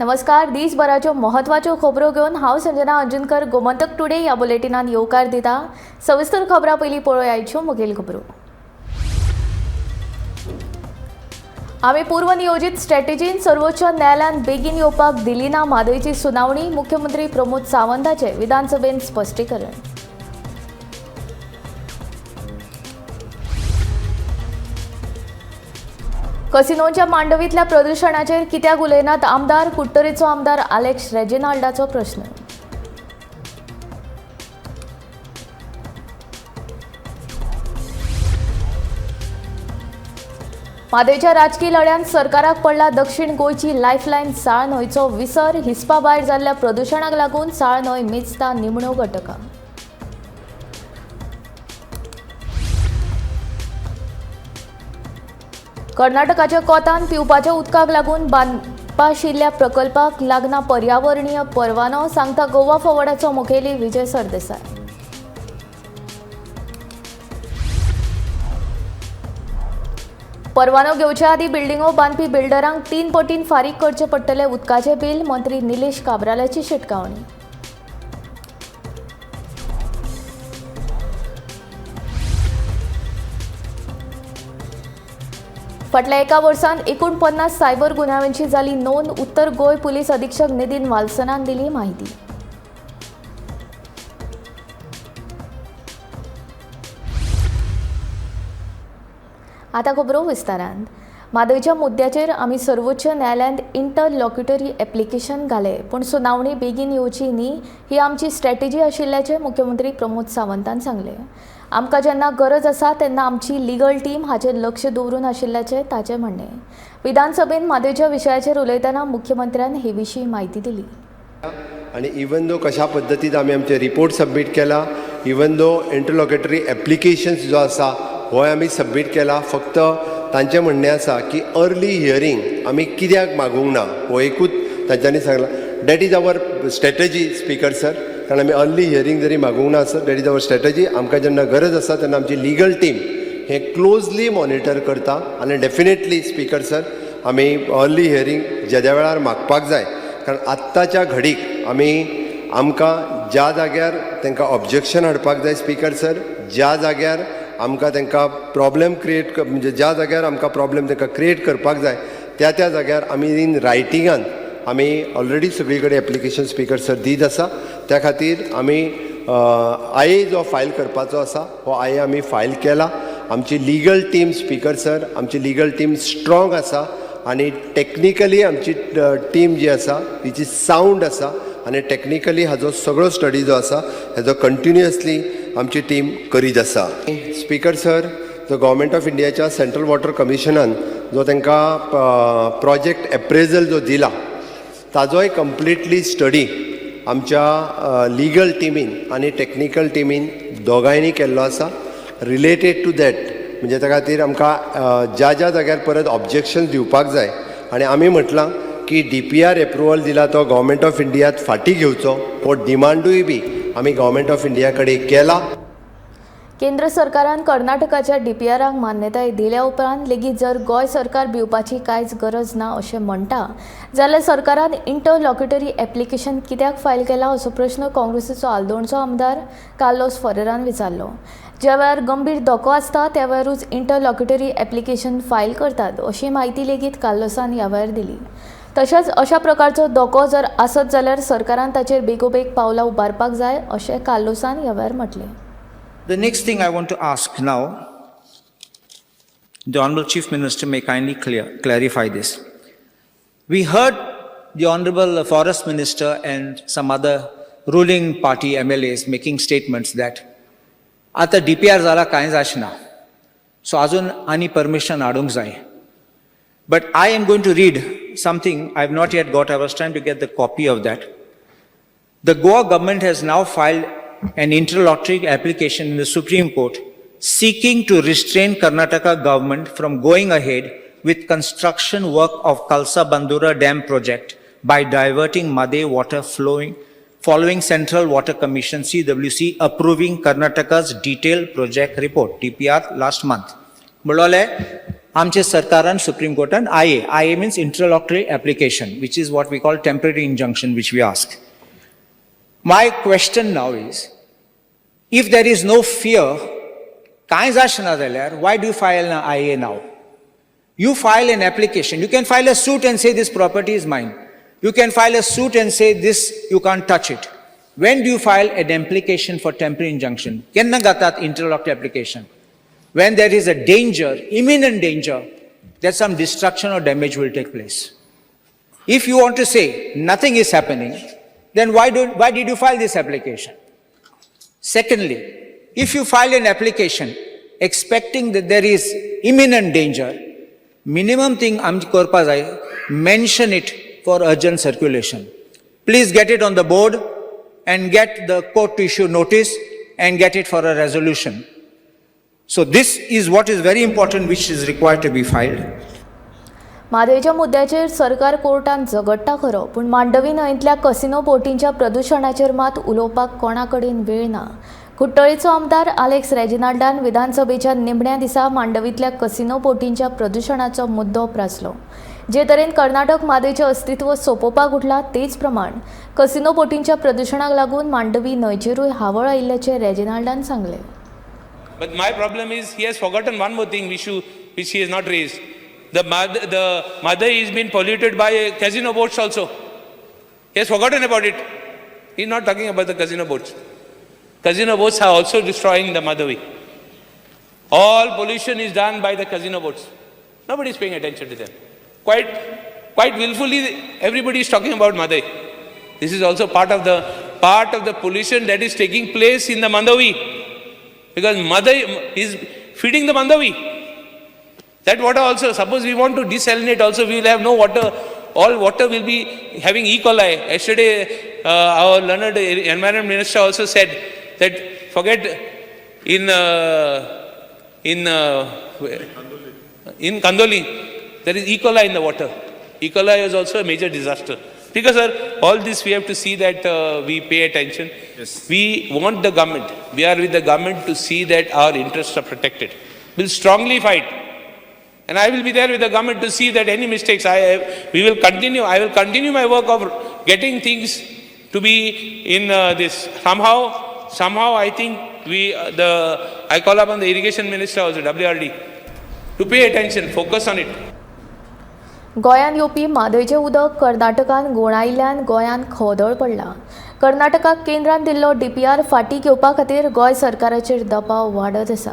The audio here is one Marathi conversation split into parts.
नमस्कार. दिसभराच्यो महत्वाच्यो खबरो घेवन हांव संजना अंजुनकर गोमंतक टुडे ह्या बुलेटिनान येवकार दिता. सविस्तर खबरां पयलीं पळोवया आयच्यो मुखेल खबरो. आमी पूर्व नियोजित स्ट्रॅटेजीन सर्वोच्च न्यायालयान बेगीन येवपाक दिली ना म्हादयची सुनावणी. मुख्यमंत्री प्रमोद सावंताचे विधानसभेन स्पश्टीकरण. कसिनोच्या मांडवीतल्या प्रदूषणाचेर कित्याक उलयनात आमदार. कुट्टरीचो आमदार आलेक्स रेजिनाल्डाचो प्रश्न. म्हादयच्या राजकीय लढ्यात सरकाराक पडला दक्षिण गोंयची लायफलायन. साळ न्हंयचो विसर. हिस्पा भायर जाल्ल्या प्रदूषणाक लागून साळ न्हंय मेचता निमण्यो घटका. कर्नाटकाच्या कोतान पिवपाच्या उदकाक लागून बांदपा आशिल्ल्या प्रकल्पाक लागना पर्यावरणीय परवानो, सांगता गोवा फॉवर्डाचो मुखेली विजय सरदेसाय. परवानो घेवच्या आदी बिल्डिंगो बांदपी बिल्डरांक 3 पटीन फारीक करचे पडटले उदकाचे बील. मंत्री निलेश काब्रालाची शिटकावणी. फाटल्या एका वर्सान 49 सायबर गुन्यांवांची जाली नोंद. उत्तर गोंय पुलीस अधीक्षक नितीन वाल्सनान दिली माहिती. आता खबरो विस्तारान. म्हादयच्या मुद्द्याचेर आमी सर्वोच्च न्यायालयांत इंटरलॉक्युटरी एप्लिकेशन घाले, पूण सुनावणी बेगीन येवची न्ही ही आमची स्ट्रॅटेजी आशिल्ल्याचे मुख्यमंत्री प्रमोद सावंतान सांगले. आमकां जेन्ना गरज आसा तेन्ना आमची लिगल टीम हाचेर लक्ष दवरून आशिल्ल्याचे ताचें म्हणणें. विधानसभेन म्हादयच्या विशयाचेर उलयतना मुख्यमंत्र्यान हे विशीं म्हायती दिली. आणि इवन दो कशा पद्दतीन आमी आमचे रिपोर्ट सबमीट केला, इवन दो इंटरलॉक्युटरी एप्लिकेशन्स जो आसा हो आमी सबमीट केला. फक्त तांचें म्हणणें आसा की अर्ली हियरींग आमी कित्याक मागूंक ना हो एकूच तांच्यांनी सांगला. That is our strategy speaker sir. कारण आमी अर्ली हियरींग जरी मागूंक ना sir, that is our strategy. आमकां जेन्ना गरज आसा तेन्ना आमची लिगल टीम हे क्लोजली मॉनिटर करता आनी डेफिनेटली स्पीकर सर आमी अर्ली हियरींग ज्या वेळार मागपाक जाय. कारण आत्ताच्या घडीक आमकां ज्या जाग्यार तांकां ऑब्जेक्शन हाडपाक जाय स्पीकर सर, ज्या जाग्यार आमकां तांकां प्रॉब्लेम क्रिएट म्हणजे ज्या जाग्यार आमकां प्रॉब्लेम तांकां क्रिएट करपाक जाय त्या जाग्यार आमी इन रायटिंगान आमी ऑलरेडी सगळी कडेन एप्लिकेशन स्पीकर सर दीत आसा. त्या खातीर आमी आय जो फायल करपाचो आसा हो आय आमी फायल केला. आमची लिगल टीम स्पीकर सर, आमची लिगल टीम स्ट्रॉंग आसा आनी टेक्निकली आमची टीम जी आसा तिची सावंड आसा आनी टेक्निकली हाजो सगळो स्टडी जो आसा हाजो कंटिन्युअसली आमची टीम करीत आसा. स्पीकर सर, जो गव्हर्मेंट ऑफ इंडियाच्या सेंट्रल वॉटर कमिशनान जो तांकां प्रोजेक्ट एप्रेजल जो दिला ताजोय कंप्लिटली स्टडी आमच्या लिगल टिमीन आनी टेक्निकल टिमीन दोगांयनी केल्लो आसा. रिलेटेड टू दॅट म्हणजे त्या खातीर आमकां ज्या जाग्यार परत ऑब्जेक्शन दिवपाक जाय आनी आमी म्हटलां की DPR एप्रुवल दिला तो गव्हर्मेंट ऑफ इंडियात फाटीं घेवचो हो डिमांडूय बी आमी गव्हर्मेंट ऑफ इंडिया कडेन केला. केंद्र सरकारान कर्नाटकाच्या DPRाक मान्यताय दिल्या उपरांत लेगीत जर गोंय सरकार भिवपाची कांयच गरज ना अशें म्हणटा जाल्यार सरकारान इंटरलॉक्युटरी एप्लिकेशन कित्याक फायल केला असो प्रश्न काँग्रेसीचो आलदोणचो आमदार कार्लोस फरेरान विचारलो. ज्या वेळार गंभीर धोको आसता त्या वेळारूच इंटरलॉक्युटरी एप्लिकेशन फायल करतात अशी माहिती लेगीत कार्लोसान ह्या वेळार दिली. तशेंच अशा प्रकारचो धोको जर आसत जाल्यार सरकारान ताचेर बेगोबेग पावलां उबारपाक जाय अशें कार्लोसान ह्या वेळार म्हटलें. The next thing I want to ask now, the Honorable Chief Minister may kindly clarify this. We heard the Honorable Forest Minister and some other ruling party MLAs making statements that आता DPR जाला कांय जाचना, so अजून आनी permission हाडूंक जाय. But I am going to read something I have not yet got. I was trying to get the copy of that. The Goa government has now filed an interlocutory application in the Supreme Court seeking to restrain Karnataka government from going ahead with construction work of Kalsa Bandura Dam project by diverting Made water following Central Water Commission CWC approving Karnataka's detailed project report DPR last month. म्हणले आमचे सरकारान supreme कोर्टान IA means interlocutory application, which is what we call temporary injunction, which we ask. My question now is, if there is no fear, कांय आसना जाल्यार why do you file an IA now? You file an application. You can file a suit and say this property is mine. You can file a suit and say this you can't touch it. When do you file an application for temporary injunction? Kenna gatat interlocutory application? When there is a danger, imminent danger, that some destruction or damage will take place. If you want to say nothing is happening, then why did you file this application? Secondly, if you file an application expecting that there is imminent danger, minimum thing आमची करपा जाय, mention it for urgent circulation. Please get it on the board and get the court to issue notice and get it for a resolution. So this is what is very important, which is required to be filed. म्हादयच्या मुद्द्याचेर सरकार कोर्टान झगडटा खरो, पूण मांडवी न्हंयतल्या कसिनो बोटींच्या प्रदुशणाचेर मात उलोवपाक कोणा कडेन वेळ ना. कुट्टळीचो आमदार आलेक्स रेजिनाल्डान विधानसभेच्या निमण्या दिसा मांडवींतल्या कसिनो बोटींच्या प्रदुशणाचो मुद्दो उप्रासलो. जे तरेन कर्नाटक म्हादयचें अस्तित्व सोंपोवपाक उठलां तेच प्रमाण कसिनो बोटींच्या प्रदुशणाक लागून मांडवी न्हंयचेरूय हावळ आयिल्ल्याचें रेजिनाल्डान सांगलें. But my problem is he has forgotten one more thing which he has not raised. The Madai is being polluted by casino boats also. He has forgotten about it. He is not talking about the casino boats. Casino boats are also destroying the Madavi. All pollution is done by the casino boats. Nobody is paying attention to them. Quite willfully, everybody is talking about Madai. This is also part of the pollution that is taking place in the Mandavi. Because Madai is feeding the Mandavi. That water also, suppose we want to desalinate also, we will have no water. All water will be having E. coli. Yesterday, our learned environment minister also said that forget in Kandoli, there is E. coli in the water. E. coli is also a major disaster. Because sir, all this we have to see that we pay attention. Yes. We want the government, we are with the government to see that our interests are protected. We will strongly fight. And I will be there with the government to see that any mistakes I will continue my work of getting things to be in this. Somehow I think I call upon the irrigation minister also, WRD, to pay attention, focus on it. गोंयांत येवपी म्हादयचें उदक कर्नाटकान घोळायिल्ल्यान गोंयांत खवदळ पडला. कर्नाटकाक केंद्रान दिल्लो DPR फाटीं घेवपा खातीर गोंय सरकाराचेर दबाव वाडत आसा.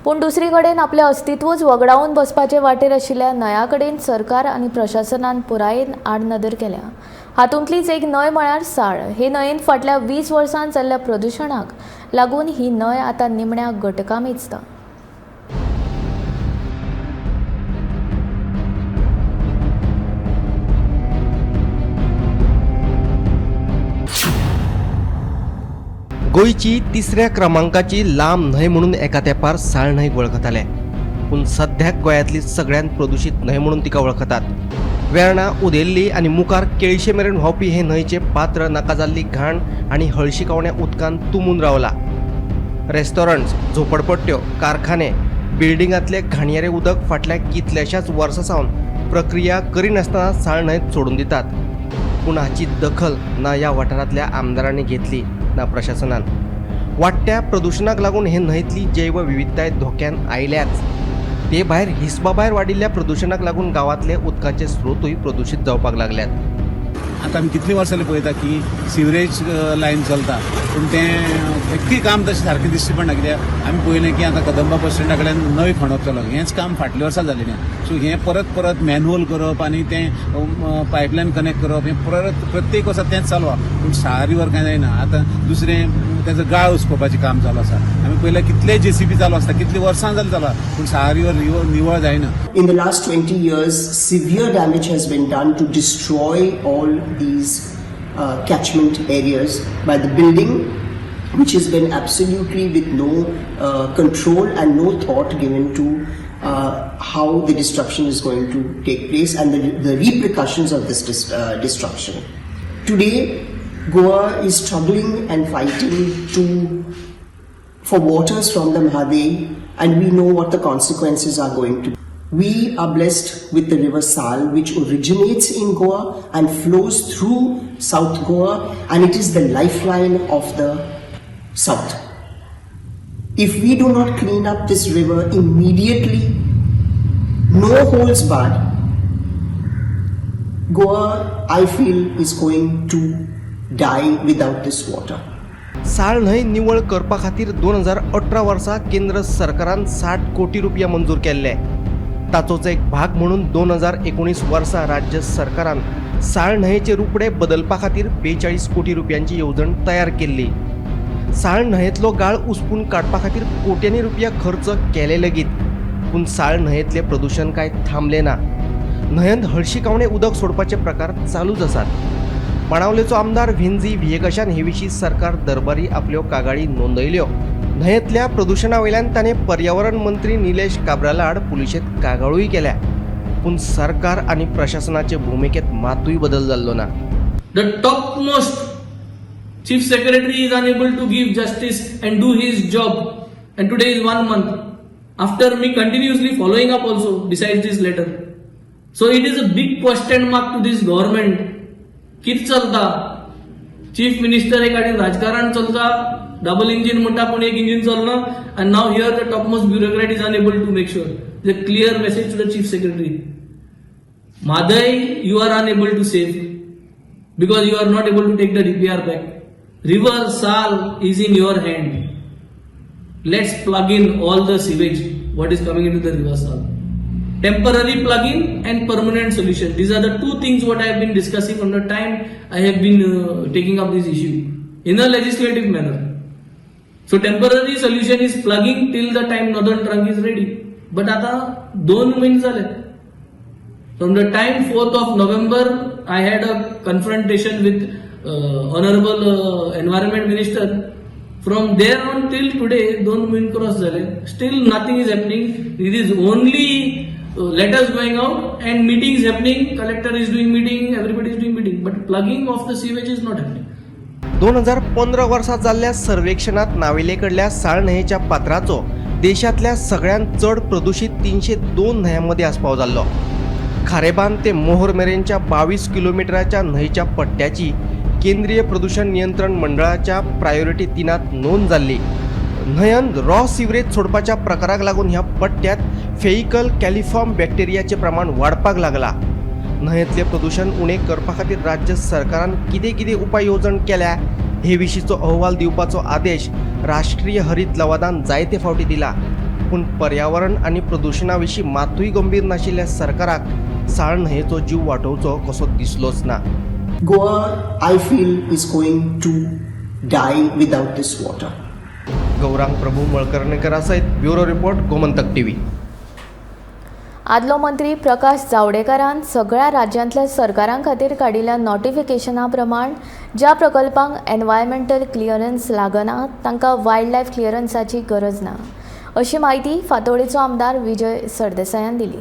पूण दुसरे कडेन आपलें अस्तित्वूच वगडावन बसपाचे वाटेर आशिल्ल्या न्हंया कडेन सरकार आनी प्रशासनान पुरायेन आडनदर केल्या. हातूंतलीच एक न्हंय म्हळ्यार साळ. हे न्हंयेन फाटल्या 20 वर्सांत जाल्ल्या प्रदुशणाक लागून ही न्हंय आतां निमण्या घटका मेजता. गोंयची तिसऱ्या क्रमांकाची लांब न्हंय म्हणून एका तेंपार साळ न्हंयक वळखताले, पूण सद्याक गोंयांतली सगळ्यांत प्रदुशीत न्हंय म्हणून तिका वळखतात. वेर्णा उदेल्ली आनी मुखार केळशे मेरेन व्हांवपी हे न्हंयचे पात्र नाका जाल्ली घाण आनी हळशिकावण्या उदकान तुंबून रावला. रेस्टॉरंट्स, झोपडपट्ट्यो, कारखाने, बिल्डिंगांतले घाणयेरें उदक फाटल्या कितल्याशाच वर्सां सावन प्रक्रिया करिनासतना साळ न्हंयत सोडून दितात. पूण हाची दखल ना ह्या वाठारांतल्या आमदारांनी घेतली ना प्रशासनान. वाडट्या प्रदुशणाक लागून हे न्हंयतली जैव विविधताय धोक्यान आयल्याच. ते भायर हिसबा भायर वाडिल्ल्या प्रदुशणाक लागून गांवांतले उदकाचे स्रोतूय प्रदुशीत जावपाक लागल्यात. आतां आमी कितलीं वर्सां पळयता की सिवरेज लायन चलता, पूण तें एक्कूय काम तशें सारकें दिसचें पडना. कित्याक आमी पळयलें की आतां कदंबा बस स्टँडा कडेन न्हंय खणप चलप, हेंच काम फाटल्या वर्सा जालें ना. सो हें परत मॅन्युअल करप आनी तें पायपलायन कनेक्ट करप, हें प्रत्येक वर्सा तेंच चालू आसा. पूण साळ रिवर कांय जायना. आतां दुसरें तेजो गाळ उसकोवपाचें काम चालू आसा. आमी पळयलें कितले JCB चालू आसता, कितलीं वर्सां जालीं चालू आसा, पूण साळ रिवर निवळ जायना. In the last 20 years, severe damage has been done to destroy all these catchment areas by the building, which has been absolutely with no control and no thought given to how the destruction is going to take place and the repercussions of this destruction. Today, Goa is struggling and fighting for waters from the Mahadevi, and we know what the consequences are going to be. We are blessed with the river Sal, which originates in Goa and flows through South Goa, and it is the lifeline of the South. If we do not clean up this river immediately, no holds barred, Goa, I feel, is going to die without this water. साळ न्हंय निवळ करपा खातीर 2018 वर्सा केंद्र सरकारान 60 कोटी रुपया मंजूर केल्ले. ताचोच एक भाग म्हणून 2019 वर्सा राज्य सरकारान साळ न्हंयचे रुपडे बदलपा खातीर 42 कोटी रुपयांची येवजण तयार केल्ली. साळ न्हंयेतलो गाळ उसपून काडपा खातीर कोट्यांनी रुपया खर्च केले लेगीत, पूण साळ न्हंयेतले प्रदूषण काय थांबले ना. न्हंयेंत हळशिकावणे उदक सोडपाचे प्रकार चालूच आसात. माणावलेचो आमदार व्हेंजी व्हिएकशान हे विशीं सरकार दरबारी आपल्यो कागाळी नोंदयल्यो. न्हंयेतल्या प्रदूषणा वयल्यान ताणें पर्यावरण मंत्री निलेश काब्राला आड पुलिशेंत कागाळूय केल्या, पूण सरकार आनी प्रशासनाचे भुमिकेत मातूय बदल जाल्लो ना. The topmost chief secretary is unable to give justice and do his job, and today is 1 month after me continuously following up also besides this letter. So it is a big question mark to this government. कित चलता? चीफ मिनिस्टर एक आनी राजकारण चलता, डबल इंजिन म्हणटा पूण एक इंजिन चलना, and now here the topmost bureaucrat is unable to make sure. The clear message to the chief secretary. Madai, you are unable to save because you are not able to take the DPR back. River Sal is in your hand. Let's plug in all the sewage what is coming into the River Sal. Temporary plug-in and permanent solution. These are the two things what I have been discussing from the time I have been taking up this issue in a legislative manner. So temporary solution is plugging till the time northern trunk is ready. But आता 2 महिने झाले. From the time 4th of November, I had a confrontation with Honorable Environment Minister. From there on till today, 2 महिने cross झाले. Still nothing is happening. It is only letters going out and meetings happening. Collector is doing meeting, everybody is doing meeting, but plugging of the sewage is not happening. 2015 वर्सात जाल्ल्या सर्वेक्षणात नावेलेकडल्या साळ न्हंयेच्या पात्राचो देशातल्या सगळ्यांत चड प्रदूषित 302 न्हंयांमध्ये आस्पाव जाल्लो. खारेबांद ते मोहोर मेरेनच्या 22 किलोमिटराच्या न्हंयच्या पट्ट्याची केंद्रीय प्रदूषण नियंत्रण मंडळाच्या प्रायोरिटी 3त नोंद जाल्ली. न्हंयेंत रॉ सिवरेज सोडपाच्या प्रकाराक लागून ह्या पट्ट्यात फेइकल कॅलिफॉर्म बॅक्टेरियाचे प्रमाण वाडपाक लागला. न्हंयेतले प्रदूषण उणें करपा खातीर राज्य सरकारान कितें उपाय येवजण केल्या हे विशींचो अहवाल दिवपाचो आदेश राष्ट्रीय हरीत लवादान जायते फावटी दिला, पूण पर्यावरण आनी प्रदूषणा विशीं मातूय गंभीर नाशिल्ल्या सरकाराक साळ न्हंयेचो जीव वाटोवचो कसो दिसलोच ना. Goa, I feel, is going to die without this water. Gaurang प्रभू मळकर्णीकरा सयत ब्युरो रिपोर्ट गोमंतक टीव्ही. आदलो मंत्री प्रकाश जावडेकरान सगळ्या राज्यांतल्या सरकारां खातीर काडिल्ल्या नोटिफिकेशना प्रमाण ज्या प्रकल्पांक एनवायरमेंटल क्लियरन्स लागना तांकां वायल्ड लायफ क्लियरन्साची गरज ना अशी माहिती फातोडेचो आमदार विजय सरदेसायान दिली.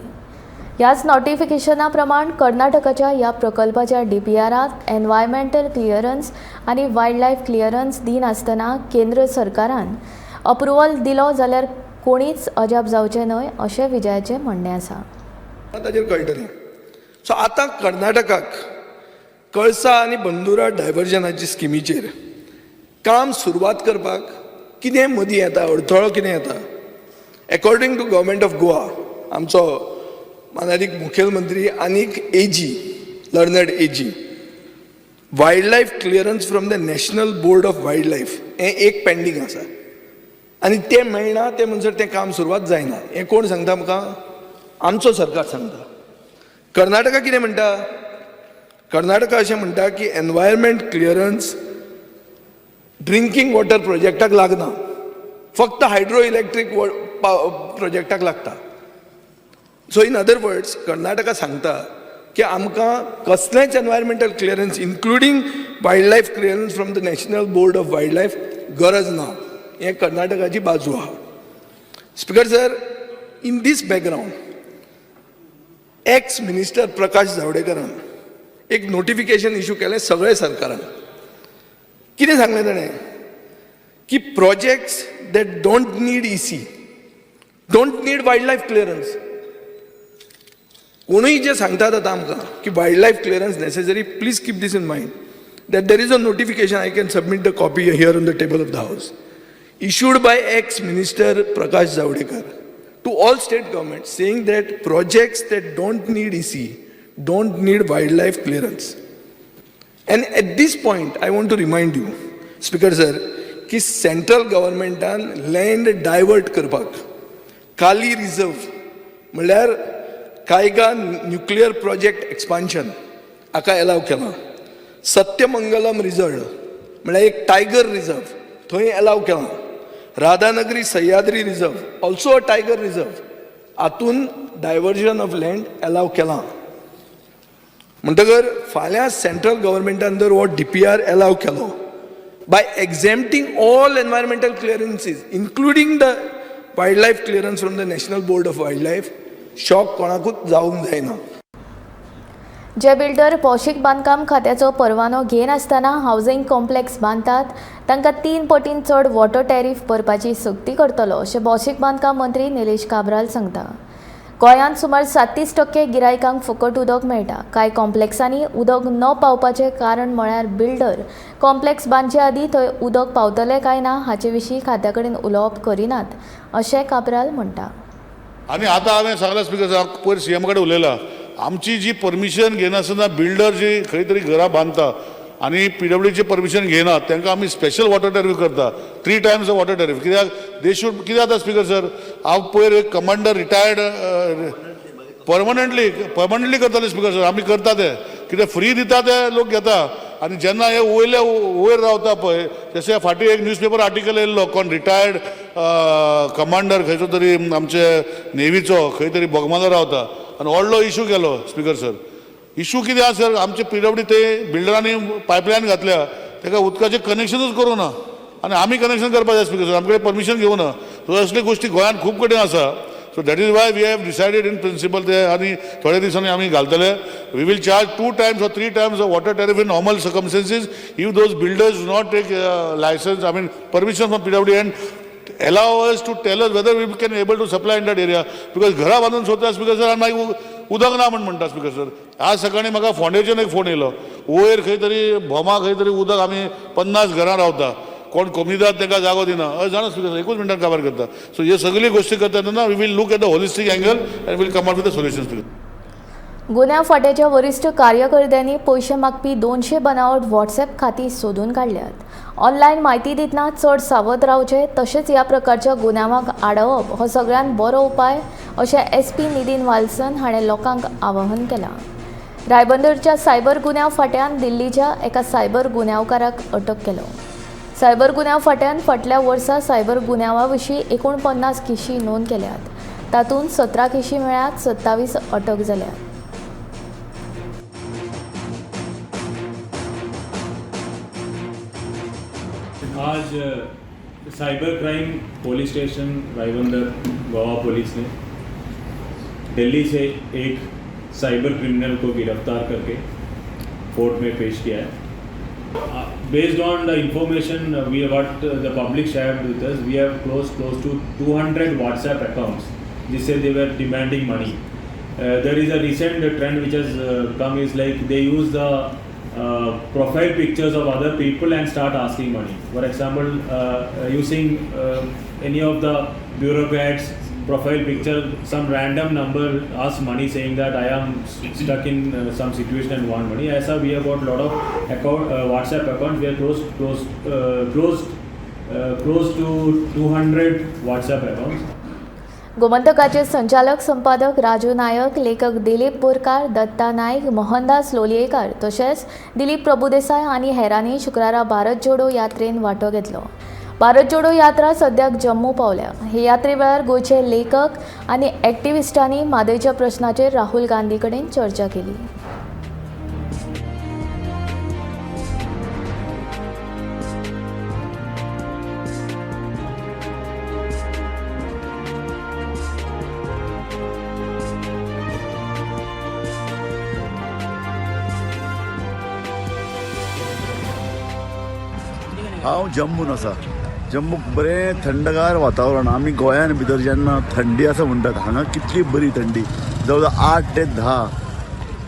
ह्याच नोटिफिकेशना प्रमाण कर्नाटकाच्या ह्या प्रकल्पाच्या DPRाक एनवायरमेंटल क्लियरन्स आनी वायल्ड लायफ क्लियरन्स दिनासतना केंद्र सरकारान अप्रुवल दिलो जाल्यार कोणीच अजाप जावचें न्हय अशें विजयाचें म्हणणें आसा. ताजेर कळटलें. सो आतां कर्नाटकाक कळसा आनी बंदुरा डायवर्जनाची स्किमीचेर काम सुरवात करपाक कितें मदीं येता, अडथळो कितें येता. According to government of Goa, आमचो माननीय मुखेलमंत्री आनीक AG, learned AG, wildlife clearance from the national board of wildlife हें एक पेंडींग आसा आनी तें मेळना, ते म्हणसर तें काम सुरवात जायना. हें कोण सांगता आमकां? आमचो सरकार सांगता. कर्नाटका कितें म्हणटा? कर्नाटका अशें म्हणटा की एनवायरमेंट क्लियरन्स ड्रिंकींग वॉटर प्रोजेक्टाक लागना, फक्त हायड्रो इलेक्ट्रीक प्रोजेक्टाक लागता. So in other words Karnataka सांगता की आमकां कसलेंच environmental clearance including wildlife clearance from the national board of wildlife गरज ना. हें कर्नाटकाची बाजू आहा. Speaker sir, in this background ex minister Prakash जावडेकरान एक नोटिफिकेशन इश्यू केलें सगळे सरकारान. कितें सांगलें ताणें की projects that don't need EC, don't need wildlife clearance, कोणूय जे सांगतात आतां आमकां की wildlife clearance necessary, please keep this in mind that there is a notification, I can submit the copy here on the table of the House, issued by ex-Minister Prakash Zavadekar to all state governments saying that projects that don't need EC don't need wildlife clearance. And at this point, I want to remind you, Speaker Sir, कि सेंट्रल गव्हर्मेंटान लँड डायवर्ट करपाक काली रिझर्व म्हणल्यार कायगा न्युक्लियर प्रोजेक्ट एक्सपान्शन हाका एलाव केला. सत्यमंगलम रिजर्व म्हळ्यार एक टायगर रिझर्व थंय एलाव केला. Radhanagari Sahyadri reserve also a tiger reserve हातून डायवर्जन ऑफ लँड एलाव केला. म्हणटकर फाल्यां सेंट्रल गव्हर्मेंटान जर हो DPR एलाव केलो by exempting all environmental clearances, including the wildlife clearance from the National Board of Wildlife, shock कोणाकूच जावंक जायना. जे बिल्डर भौशीक बांदकाम खात्याचो परवानो घेनासतना हावजिंग कॉम्प्लेक्स बांदतात तांकां 3 पटीन चड वॉटर टॅरिफ भरपाची सक्ती करतलो अशें भौशीक बांदकाम मंत्री निलेश काब्राल सांगता. गोंयांत सुमार 37% गिरायकांक फुकट उदक मेळटा. कांय कॉम्प्लेक्सांनी उदक न पावपाचें कारण म्हळ्यार बिल्डर कॉम्प्लेक्स बांदचे आदीं थंय उदक पावतलें काय ना हाचे विशीं खात्या कडेन उलोवप करिनात अशें काब्राल म्हणटा. आनी आतां हांवें सांगलां स्पिकर पयर CM कडेन उलयलां, आमची जी परमिशन घेनासतना बिल्डर जी खंय तरी घरां बांदता आनी PWDची परमिशन घेनात तांकां आमी स्पेशल वॉटर टॅरिफ करता, 3 times वॉटर टॅरिफ. कित्याक दे शूड कितें जाता स्पिकर सर, हांव पयर एक कमांडर रिटायर्ड परमनंटली करताले स्पिकर सर. आमी करता ते कित्याक फ्री दिता ते लोक घेता आनी जेन्ना हे वयर रावता पळय तशें फाटीं एक न्यूजपेपर आर्टिकल येयल्लो कोण रिटायर्ड कमांडर खंयचो तरी आमचे नेवीचो खंय तरी बोगमालो रावता आनी व्हडलो इशू केलो स्पिकर सर. इशू कितें आसा सर, आमचे PWD ते बिल्डरांनी पायपलायन घातल्या ताका उदकाचें कनेक्शनूच करूं ना आनी आमी कनेक्शन करपाक जाय स्पिकर सर, आमचे कडेन परमिशन घेवं ना. सो असली गोश्टी गोंयांत खूब कडेन आसा. So that is why we have decided in principle ते आनी थोड्या दिसांनी आमी घालतले. We will charge 2 times or 3 times of water tariff in normal circumstances if those builders do not take license, I mean permission from PWD and allow us to tell us whether we can able to supply in that area. Because घरा बांदून सोदता स्पिकर सर आनी मागीर उदक ना म्हणटा स्पिकर सर. आज सकाळीं म्हाका फोंडेच्यान एक फोन येयलो, वयर खंय तरी भोमा खंय तरी उदक आमी 50 घरां रावता, कोण कमीदार तांकां जागो दिना अशें जाणा स्पिकर सर. 1 मिनटान काबार करता. सो हे सगळी गोश्टी करता तेन्ना we will look at the holistic angle and will come out with the solution speaker. गुन्यांव फाट्याच्या वरिश्ठ कार्यकर्त्यांनी पयशे मागपी 200 बनावट व्हॉट्सॲप खातीं सोदून काडल्यात. ऑनलायन म्हायती दितना चड सावध रावचें तशेंच ह्या प्रकारच्या गुन्यांवाक आडावप हो सगळ्यांत बरो उपाय अशें SP नितीन वाल्सन हाणें लोकांक आवाहन केलां. रायबंदरच्या सायबर गुन्यांव फाट्यान दिल्लीच्या एका सायबर गुन्यांवकाराक अटक केलो. सायबर गुन्यांव फाट्यान फाटल्या वर्सा सायबर गुन्यांवा विशीं 49 केशी नोंद केल्यात. तातूंत 17 केशी मेळ्ळ्यात, 27 अटक जाल्यात. आज cyber crime police station Ribandar Goa police ने दिल्ली से एक साइबर क्रिमिनल को गिरफ्तार करके कोर्ट में पेश किया है. Based on the information we what the public shared with us, we have close to 200 WhatsApp accounts जिससे they were demanding money. There is a recent trend which has come is like they use the profile pictures of other people and start asking money. For example, using any of the bureaucrats profile picture, some random number asks money saying that I am stuck in some situation and want money. As we have got lot of WhatsApp accounts. We are close to 200 WhatsApp accounts. गोमंतकाचे संचालक संपादक राजू नायक, लेखक दिलीप बोरकार, दत्ता नायक, मोहनदास लोलयेकार तशेंच दिलीप प्रभुदेसाय आनी हेरांनी शुक्रारा भारत जोडो यात्रेन वांटो घेतलो. भारत जोडो यात्रा सद्याक जम्मू पावल्या. हे यात्रे वेळार गोंयचे लेखक आनी एक्टिविस्टांनी म्हादयच्या प्रश्नाचेर राहुल गांधी कडेन चर्चा केली. हांव जम्मून आसा. जम्मूक बरें थंडगार वातावरण. आमी गोंयान भितर जेन्ना थंडी आसा म्हणटात, हांगा कितली बरी थंडी. जवळ 8 ते 10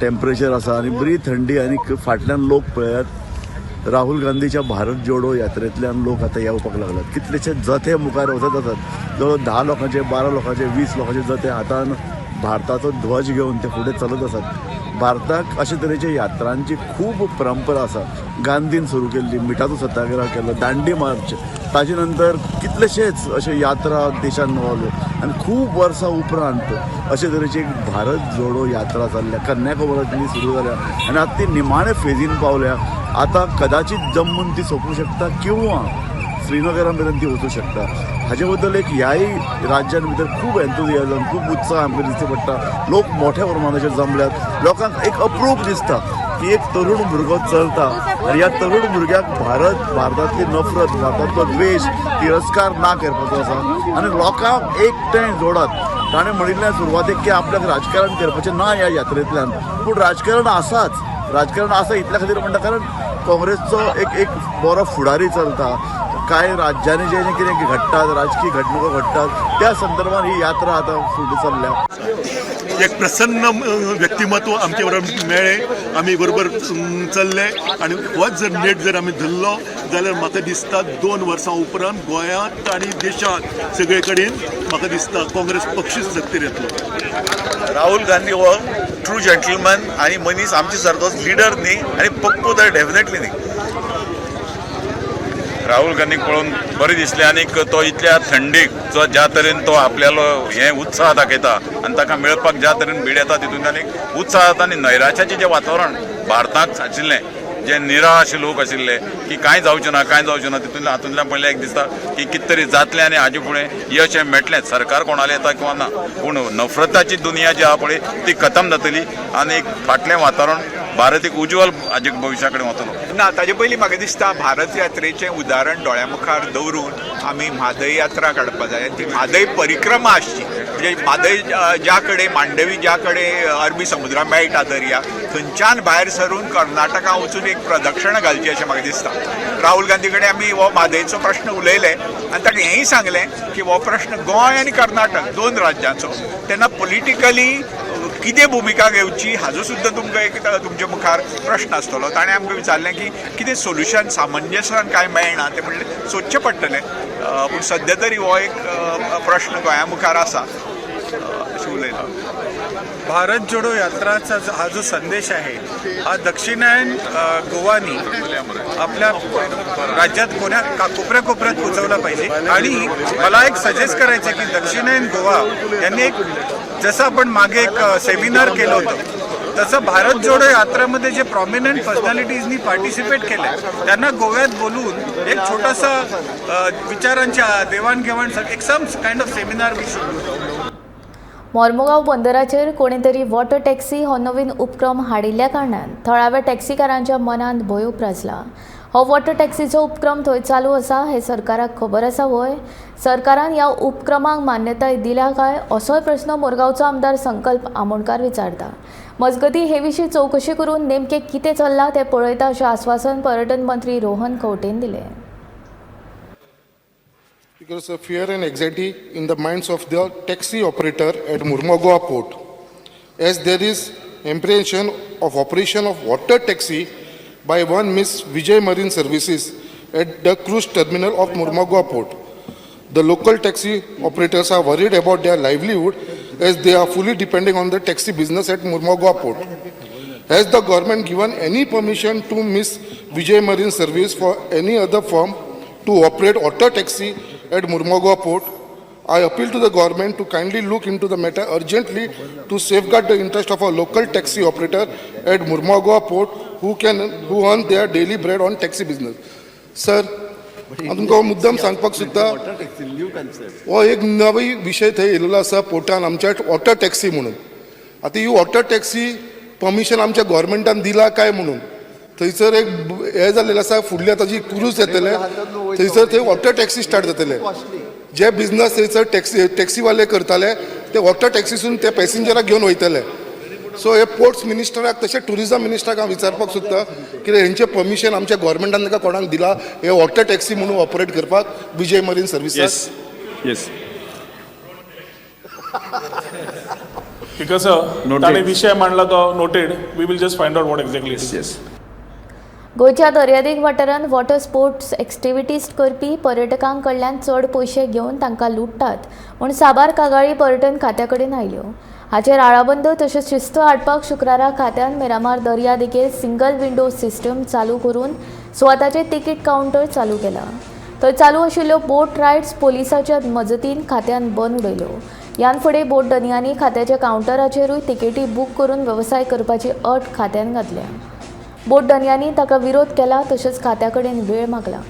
टेम्परेचर आसा आनी बरी थंडी आनी फाटल्यान लोक पळयात राहुल गांधीच्या भारत जोडो यात्रेंतल्यान लोक आतां येवपाक लागल्यात. कितलेशे जथे मुखार वचत आसात. जवळ 10 लोकांचे 12 लोकांचे 20 लोकांचे जथे हातान भारताचो ध्वज घेवन ते फुडें चलत आसात. भारताक अशे तरेचे यात्रांची खूब परंपरा आसा. गांधीन सुरू केल्ली, मिठाचो सत्याग्रह केलो, दांडी मार्च, ताजे नंतर कितलेशेच अशे यात्रा देशान वळ्ळ्यो आनी खूब वर्सां उपरांत अशे तरेची एक भारत जोडो यात्रा जाल्ल्या कन्याकुमारींतली सुरू जाल्या आनी आतां ती निमाणे फेजीन पावल्या. आतां कदाचित जम्मून ती सोंपूं शकता किंवा श्रीनगरा मेरेन ती वचूं शकता. हाजे बद्दल एक ह्याय राज्यां भितर खूब एन्थुजियाजम, खूब उत्साह आमकां दिसता पडटा. लोक मोठ्या प्रमाणाचेर जमल्यात. लोकांक एक अप्रूप दिसता की एक तरुण भुरगो चलता आनी ह्या तरुण भुरग्याक भारतांतली नफरत, भारतांतलो द्वेश, तिरस्कार ना करपाचो आसा आनी लोकांक एकठांय जोडत. ताणें म्हणिल्लें सुरवातेक की आपल्याक राजकारण करपाचें ना ह्या यात्रेंतल्यान, पूण राजकारण आसाच. राजकारण आसा इतल्या खातीर म्हणटा कारण काँग्रेसचो एक बरो फुडारी चलता. कांय राज्यांनी जे कितें घडटात, राजकीय घडणुको घडटात, त्या संदर्भात ही यात्रा आतां फुडें चल्ल्या. एक प्रसन्न व्यक्तिमत्व आमचे बरोबर मेळ्ळें, आमी बरोबर चल्ले आनी होच जर नेट जर आमी धरलो जाल्यार म्हाका दिसता 2 वर्सां उपरांत गोंयांत आनी देशांत सगळे कडेन म्हाका दिसता काँग्रेस पक्षूच सत्तेर येतलो. राहुल गांधी हो ट्रू जंटलमॅन आनी मनीस आमचे सारकोच लिडर न्ही आनी पप्पू तर डेफिनेटली न्ही. राहुल गांधीक पळोवन बरें दिसलें आनी तो इतल्या थंडीक ज्या तरेन तो आपल्यालो हें उत्साह दाखयता आनी ताका मेळपाक ज्या तरेन भीड येता तितूंतल्यान एक उत्साह जाता आनी नैराश्याचें जें वातावरण भारताक आशिल्लें, जे निराश लोक आशिल्ले की कांय जावचें ना तितूंतल्यान हातूंतल्यान पळयलें एक दिसता की कितें तरी जातलें आनी हाजे फुडें यश हें मेळटलें. सरकार कोणालें येता किंवा ना, पूण नफरताची दुनिया जी आहा पळय ती खतम जातली आनी एक फाटलें वातावरण भारत एक उज्वल हाजे भविश्या कडेन वतलो. ना ताजे पयलीं म्हाका दिसता भारत यात्रेचें उदाहरण दोळ्या मुखार दवरून आमी म्हादय यात्रा काडपाक जाय. ती म्हादय परिक्रमा आसची, म्हणजे म्हादय ज्या कडेन मांडवी ज्या कडेन अरबी समुद्रा मेळटा दर्या, थंयच्यान भायर सरून कर्नाटका वचून एक प्रदक्षिणा घालची अशें म्हाका दिसता. राहुल गांधी कडेन आमी हो म्हादयचो प्रश्न उलयले आनी ताका हेंय सांगलें की हो प्रश्न गोंय आनी कर्नाटक 2 राज्यांचो, तेन्ना पॉलिटिकली कितें भुमिका घेवची हाजो सुद्दां तुमकां एक तुमच्या मुखार प्रश्न आसतलो. ताणें आमकां विचारलें की कितें सोल्युशन सामंजस्यान कांय मेळना, तें म्हणलें सोदचें पडटलें, पूण सद्या तरी हो एक प्रश्न गोंया मुखार आसा अशें उलयलो. भारत जोडो यात्राचा हा जो संदेश आहे हा दक्षिणायन गोवानी आपल्या राज्यात कोपऱ्या कोपऱ्यात पोहोचवला पाहिजे. आणि मला एक सजेस्ट करायचं आहे की दक्षिणायन गोवा यांनी एक जसं आपण मागे एक सेमिनार केलं होतं तसं भारत जोडो यात्रामध्ये जे प्रॉमिनंट पर्सनॅलिटीजनी पार्टिसिपेट केलं त्यांना गोव्यात बोलून एक छोटासा विचारांच्या देवाणघेवाण एक some kind of seminar we should do. Mormugao बंदराचेर कोणी तरी वॉटर टॅक्सी हो नवीन उपक्रम हाडिल्ल्या कारणान थळाव्या टॅक्सीकारांच्या मनांत भंय उप्रासला. हो वॉटर टॅक्सीचो उपक्रम थंय चालू आसा हें सरकाराक खबर आसा वय? सरकारान ह्या उपक्रमाक मान्यताय दिल्या काय असोय प्रस्न मोरगांवचो आमदार संकल्प आमोणकार विचारता. मजगतीं हे विशीं चवकशी करून नेमकें कितें चल्लां तें पळयता अशें आश्वासन पर्यटन मंत्री रोहन खंवटेन दिलें. Because of fear and anxiety in the minds of the taxi operator at Mormugao port, as there is apprehension of operation of water taxi by one Miss Vijay Marine Services at the cruise terminal of Mormugao port. The local taxi operators are worried about their livelihood as they are fully depending on the taxi business at Mormugao port. Has the government given any permission to Miss Vijay Marine Service for any other firm to operate water taxi at Mormugao port? I appeal to the government to kindly look into the matter urgently to safeguard the interest of a local taxi operator at Mormugao port who earn their daily bread on taxi business. Sir, तुमकां मुद्दम सांगपाक सोदता हो एक नवी विशय थंय येयल्लो आसा पोर्टान आमच्या वॉटर टॅक्सी म्हणून. आतां ही वॉटर टॅक्सी परमिशन आमच्या गव्हर्मेंटान दिला काय म्हणून थंयसर एक हे जाल्लेलें आसा. फुडल्या ताजी क्रूज येतले थंयसर थंय वॉटर टॅक्सी स्टार्ट जातले. जे बिझनस थंयसर टॅक्सीवाले करताले ते वॉटर टॅक्सीसून ते पॅसेंजराक घेवन वयतले. सो हे पोर्ट्स मिनिस्टराक तशें टुरिझम मिनिस्टराक हांव विचारपाक सोदता कित्याक हेंचें परमिशन आमच्या गव्हर्मेंटान ताका कोणाक दिला हे वॉटर टॅक्सी म्हणून ऑपरेट करपाक Vijay marine services? Yes because ताणें विशय मांडला तो noted we will just find out what exactly it is. गोंयच्या दर्यादेग वाठारांत वॉटर स्पोर्ट्स एक्टिविटीज करपी पर्यटकां कडल्यान चड पयशे घेवन तांकां लुटतात म्हूण साबार कागाळी पर्यटन खात्या कडेन आयल्यो. हाचेर आळाबंद तशेंच शिस्त हाडपाक शुक्रारा खात्यान मिरामार दर्यादेगेर सिंगल विंडो सिस्टम चालू करून स्वताचे तिकीट कावंटर चालू केला. थंय चालू आशिल्ल्यो बोट रायड्स पोलिसांच्या मजतीन खात्यान बंद उडयल्यो. ह्यान फुडें बोट दनियांनी खात्याच्या कावंटराचेरूय तिकेटी बूक करून वेवसाय करपाची अट खात्यान घातल्या. बोट दनियांनी ताका विरोध केला तशेंच खात्या कडेन वेळ मागला.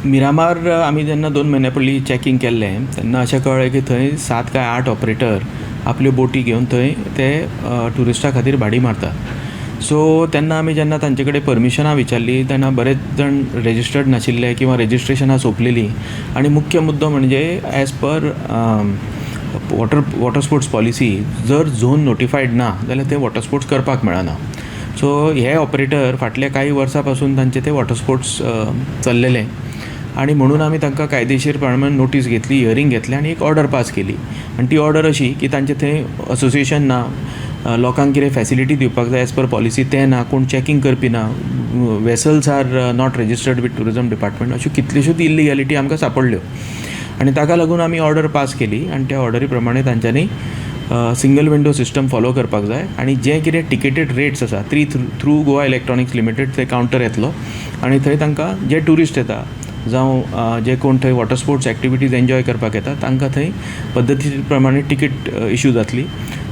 मिरामार आमी जेन्ना 2 म्हयन्या पयलीं चॅकींग केल्लें तेन्ना अशें कळ्ळें की थंय 7 काय 8 ऑपरेटर आपल्यो बोटी घेवन थंय ते ट्युरिस्टां खातीर भाडी मारतात. सो तेन्ना आमी जेन्ना तांचे कडेन परमिशनां विचारली तेन्ना बरेच जाण रेजिस्टर्ड नाशिल्ले किंवा रेजिस्ट्रेशनां सोंपलेलीं आणि मुख्य मुद्दो म्हणजे as per water sports policy जर झोन नोटिफायड ना जाल्यार ते वॉटर स्पोर्ट्स करपाक मेळना. सो हे ऑपरेटर फाटल्या काही वर्सां पासून तांचे ते वॉटर स्पोर्ट्स चल्लेले आणि म्हणून आमी तांकां कायदेशीरपणान नोटीस घेतली, हियरींग घेतलें आणि एक ऑर्डर पास केली. आणि ती ऑर्डर अशी की तांचे थंय असोसिएशन ना, लोकांक कितें फॅसिलिटी दिवपाक जाय एज पर पॉलिसी तें ना, कोण चॅकींग करपी ना, vessels are not registered with tourism department, अश्यो कितल्योश्योच इलिगॅलिटी आमकां सांपडल्यो. आणि ताका लागून आमी ऑर्डर पास केली आणि त्या ऑर्डरी प्रमाणे तांच्यांनी सिंगल विंडो सिस्टम फॉलो करपाक जाय आणि जे कितें टिकेटेड रेट्स आसा थ्रू गोवा इलेक्ट्रॉनिक्स लिमिटेड ते कावंटर येतलो आणि थंय तांकां जे ट्युरिस्ट येता जावं जे कोण थंय वॉटर स्पोर्ट्स एक्टिविटीज एन्जॉय करपाक येता तांकां थंय पद्दती प्रमाणे टिकेट इश्यू जातली.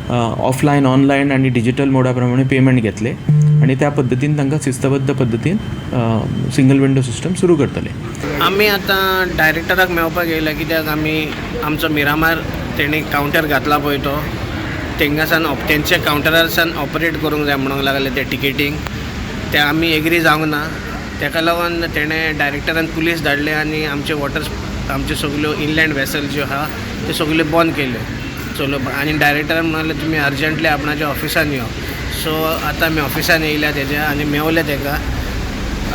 ऑफलायन, ऑनलायन आणि डिजिटल मोडा प्रमाणे पेमेंट घेतले आणि त्या पद्दतीन तांकां शिस्तबद्ध पद्दतीन सिंगल विंडो सिस्टम सुरू करतले. आमी आतां डायरेक्टराक मेळपाक येयला कित्याक आमी आमचो मिरामार तेणी कावंटर घातला पळय तो तेंगासान तेंच्या कावंटरासान ऑपरेट करूंक जाय म्हणूंक लागले ते टिकेटींग ते आमी एग्री जावंक ना. तेका लागून तेणें डायरेक्टरान पुलीस धाडले आनी आमच्यो सगल्यो इनलँड वेसल ज्यो आहा त्यो सगल्यो बंद केल्यो चलो. आनी डायरेक्टरान म्हणाले तुमी अर्जंटली आपणाच्या ऑफिसान यो. सो आतां आमी ऑफिसान येयल्या तेज्या आनी मेवले तेका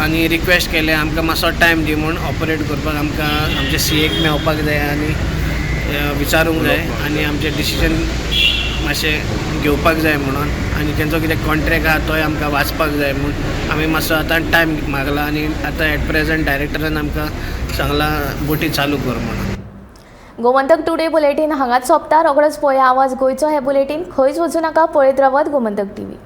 आनी रिक्वेस्ट केले आमकां मातसो टायम दी म्हूण ऑपरेट करपाक आमकां आमचे सीएक मेवपाक जाय आनी विचारूंक जाय आनी आमचें डिसिजन मातशें घेवपाक जाय म्हणून आनी तेंचो कितें कॉन्ट्रॅक्ट आहा तोय आमकां वाचपाक जाय म्हूण आमी मातसो आतां टायम मागला आनी आतां एट प्रेझंट डायरेक्टरान आमकां सांगलां बोटी चालू कर म्हणून. गोमंतक टुडे बुलेटीन हांगाच सोंपता. रोखडोच पळया आवाज गोंयचो. हे बुलेटीन खंयच वचूं नाका, पळयत रावात गोमंतक टीव्ही.